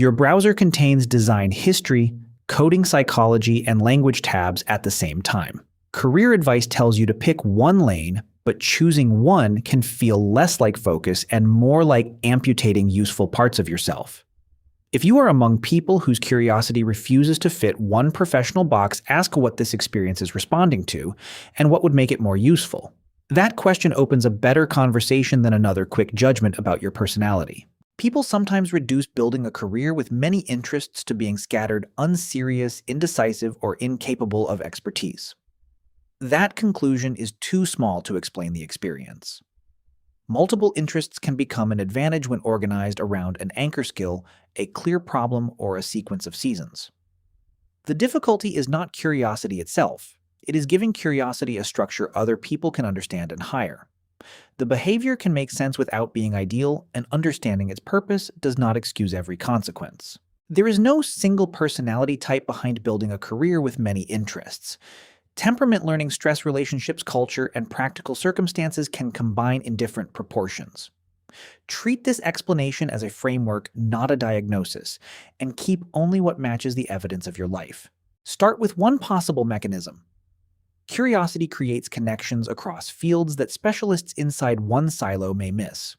Your browser contains design history, coding psychology, and language tabs at the same time. Career advice tells you to pick one lane, but choosing one can feel less like focus and more like amputating useful parts of yourself. If you are among people whose curiosity refuses to fit one professional box, ask what this experience is responding to and what would make it more useful. That question opens a better conversation than another quick judgment about your personality. People sometimes reduce building a career with many interests to being scattered, unserious, indecisive, or incapable of expertise. That conclusion is too small to explain the experience. Multiple interests can become an advantage when organized around an anchor skill, a clear problem, or a sequence of seasons. The difficulty is not curiosity itself. It is giving curiosity a structure other people can understand and hire. The behavior can make sense without being ideal, and understanding its purpose does not excuse every consequence. There is no single personality type behind building a career with many interests. Temperament, learning, stress, relationships, culture, and practical circumstances can combine in different proportions. Treat this explanation as a framework, not a diagnosis, and keep only what matches the evidence of your life. Start with one possible mechanism. Curiosity creates connections across fields that specialists inside one silo may miss.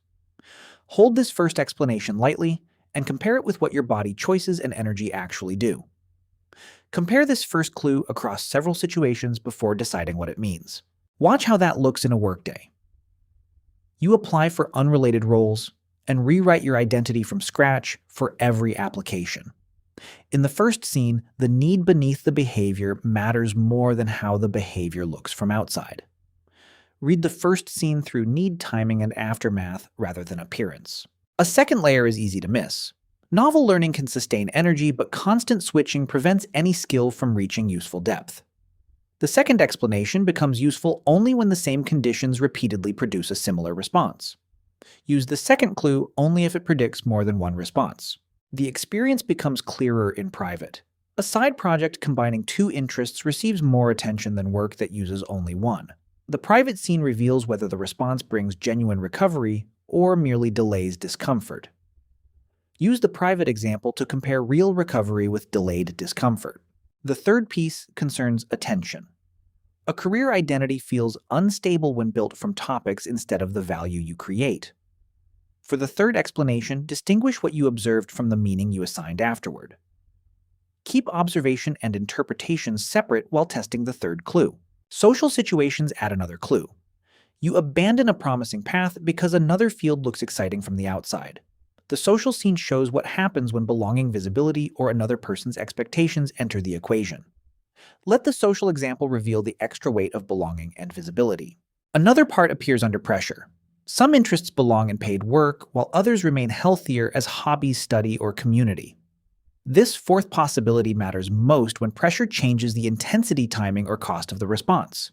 Hold this first explanation lightly and compare it with what your body choices and energy actually do. Compare this first clue across several situations before deciding what it means. Watch how that looks in a workday. You apply for unrelated roles and rewrite your identity from scratch for every application. In the first scene, the need beneath the behavior matters more than how the behavior looks from outside. Read the first scene through need, timing, and aftermath rather than appearance. A second layer is easy to miss. Novel learning can sustain energy, but constant switching prevents any skill from reaching useful depth. The second explanation becomes useful only when the same conditions repeatedly produce a similar response. Use the second clue only if it predicts more than one response. The experience becomes clearer in private. A side project combining two interests receives more attention than work that uses only one. The private scene reveals whether the response brings genuine recovery or merely delays discomfort. Use the private example to compare real recovery with delayed discomfort. The third piece concerns attention. A career identity feels unstable when built from topics instead of the value you create. For the third explanation, distinguish what you observed from the meaning you assigned afterward. Keep observation and interpretation separate while testing the third clue. Social situations add another clue. You abandon a promising path because another field looks exciting from the outside. The social scene shows what happens when belonging, visibility, or another person's expectations enter the equation. Let the social example reveal the extra weight of belonging and visibility. Another part appears under pressure. Some interests belong in paid work, while others remain healthier as hobbies, study, or community. This fourth possibility matters most when pressure changes the intensity, timing, or cost of the response.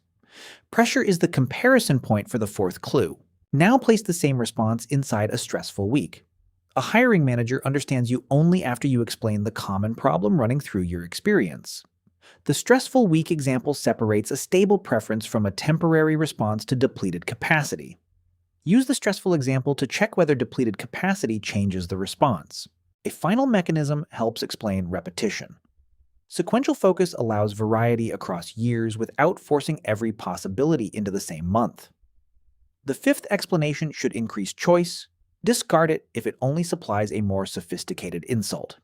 Pressure is the comparison point for the fourth clue. Now place the same response inside a stressful week. A hiring manager understands you only after you explain the common problem running through your experience. The stressful week example separates a stable preference from a temporary response to depleted capacity. Use the stressful example to check whether depleted capacity changes the response. A final mechanism helps explain repetition. Sequential focus allows variety across years without forcing every possibility into the same month. The fifth explanation should increase choice. Discard it if it only supplies a more sophisticated insult.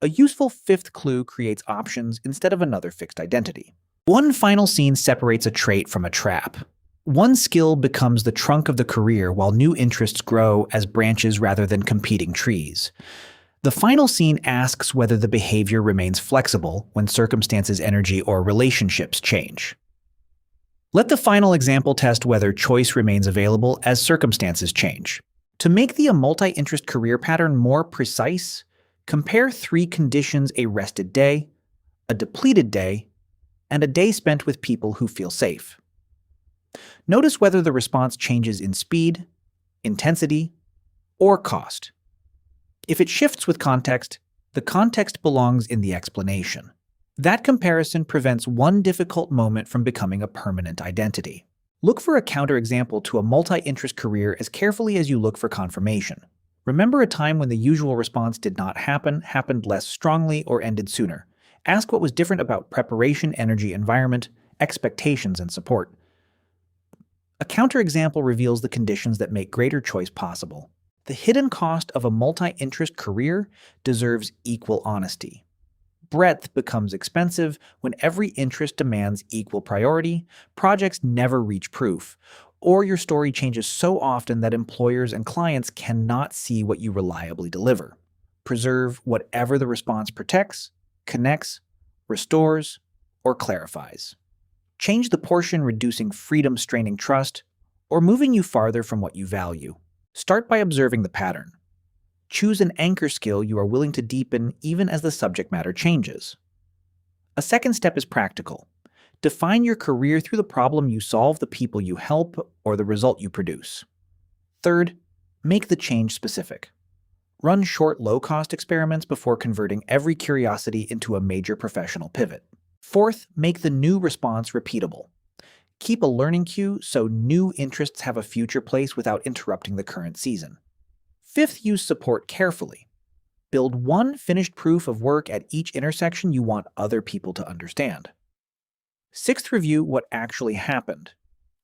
A useful fifth clue creates options instead of another fixed identity. One final scene separates a trait from a trap. One skill becomes the trunk of the career while new interests grow as branches rather than competing trees. The final scene asks whether the behavior remains flexible when circumstances, energy, or relationships change. Let the final example test whether choice remains available as circumstances change. To make the multi-interest career pattern more precise, compare three conditions: a rested day, a depleted day, and a day spent with people who feel safe. Notice whether the response changes in speed, intensity, or cost. If it shifts with context, the context belongs in the explanation. That comparison prevents one difficult moment from becoming a permanent identity. Look for a counterexample to a multi-interest career as carefully as you look for confirmation. Remember a time when the usual response did not happen, happened less strongly, or ended sooner. Ask what was different about preparation, energy, environment, expectations, and support. A counterexample reveals the conditions that make greater choice possible. The hidden cost of a multi-interest career deserves equal honesty. Breadth becomes expensive when every interest demands equal priority, projects never reach proof, or your story changes so often that employers and clients cannot see what you reliably deliver. Preserve whatever the response protects, connects, restores, or clarifies. Change the portion reducing freedom, straining trust, or moving you farther from what you value. Start by observing the pattern. Choose an anchor skill you are willing to deepen even as the subject matter changes. A second step is practical. Define your career through the problem you solve, the people you help, or the result you produce. Third, make the change specific. Run short, low-cost experiments before converting every curiosity into a major professional pivot. Fourth, make the new response repeatable. Keep a learning queue so new interests have a future place without interrupting the current season. Fifth, use support carefully. Build one finished proof of work at each intersection you want other people to understand. Sixth, review what actually happened.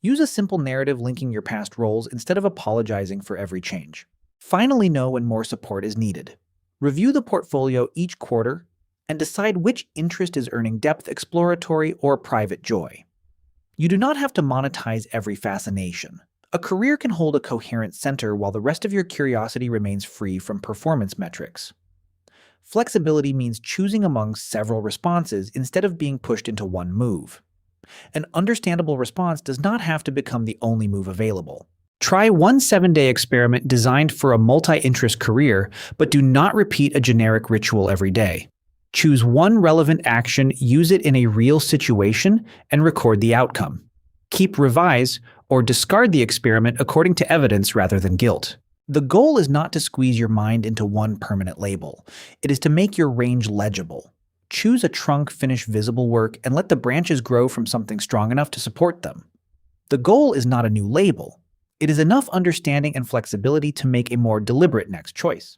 Use a simple narrative linking your past roles instead of apologizing for every change. Finally, know when more support is needed. Review the portfolio each quarter and decide which interest is earning depth, exploratory, or private joy. You do not have to monetize every fascination. A career can hold a coherent center while the rest of your curiosity remains free from performance metrics. Flexibility means choosing among several responses instead of being pushed into one move. An understandable response does not have to become the only move available. Try one 7-day experiment designed for a multi-interest career, but do not repeat a generic ritual every day. Choose one relevant action, use it in a real situation, and record the outcome. Keep, revise, or discard the experiment according to evidence rather than guilt. The goal is not to squeeze your mind into one permanent label. It is to make your range legible. Choose a trunk, finish visible work, and let the branches grow from something strong enough to support them. The goal is not a new label. It is enough understanding and flexibility to make a more deliberate next choice.